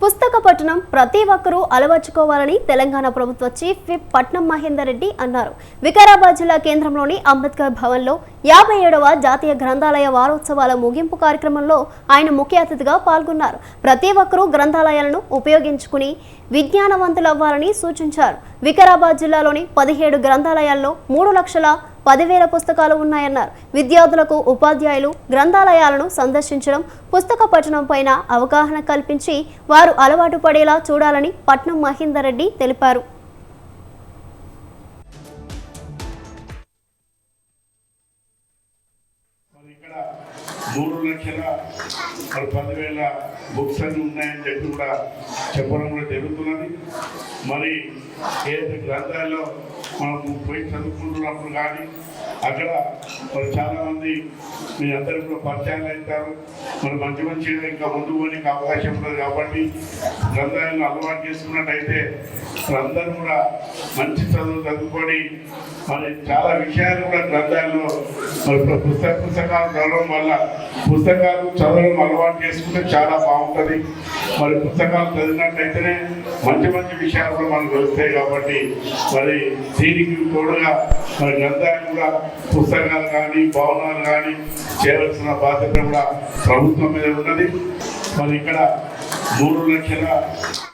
పుస్తక పఠనం ప్రతి ఒక్కరూ అలవర్చుకోవాలని తెలంగాణ ప్రభుత్వ చీఫ్ విప్ పట్నం మహేందర్ రెడ్డి అన్నారు. వికారాబాద్ జిల్లా కేంద్రంలోని అంబేద్కర్ భవన్లో 57వ జాతీయ గ్రంథాలయ వారోత్సవాల ముగింపు కార్యక్రమంలో ఆయన ముఖ్య అతిథిగా పాల్గొన్నారు. ప్రతి ఒక్కరూ గ్రంథాలయాలను ఉపయోగించుకుని విజ్ఞానవంతులవ్వాలని సూచించారు. వికారాబాద్ జిల్లాలోని 17 గ్రంథాలయాల్లో 3,10,000 పుస్తకాలు ఉన్నాయన్నారు. విద్యార్థులకు ఉపాధ్యాయులు గ్రంథాలయాలను సందర్శించడం, పుస్తక పఠనం పైన అవగాహన కల్పించి వారు అలవాటు పడేలా చూడాలని పట్నం మహేందర్ రెడ్డి తెలిపారు. ఇక్కడ 3,10,000 బుక్స్ అన్ని ఉన్నాయని చెప్పి కూడా చెప్పడం కూడా జరుగుతున్నది. మరి ఏదైతే గ్రంథాల్లో మనం పోయి చదువుకుంటున్నప్పుడు కానీ అక్కడ మరి చాలామంది మీ అందరూ కూడా పరిచయాలు అవుతారు. మరి మంచిగా ఇంకా ముందు పోనీకి అవకాశం ఉంటుంది. కాబట్టి గ్రంథాలను అలవాటు చేసుకున్నట్టయితే అందరూ కూడా మంచి చదువుకొని మరి చాలా విషయాలు కూడా గ్రంథాల్లో మరి పుస్తకాలు చదవడం వల్ల పుస్తకాలు చదవడం అలవాటు చేసుకుంటే చాలా బాగుంటుంది. మరి పుస్తకాలు చదివినట్టయితేనే మంచి మంచి విషయాలు కూడా మనకు తెలుస్తాయి. కాబట్టి మరి దీనికి తోడుగా మరి గ్రంథాలు కూడా పుస్తకాలు కానీ భవనాలు కానీ చేయవలసిన బాధ్యత కూడా ప్రభుత్వం మీద ఉన్నది. మరి ఇక్కడ 3,00,000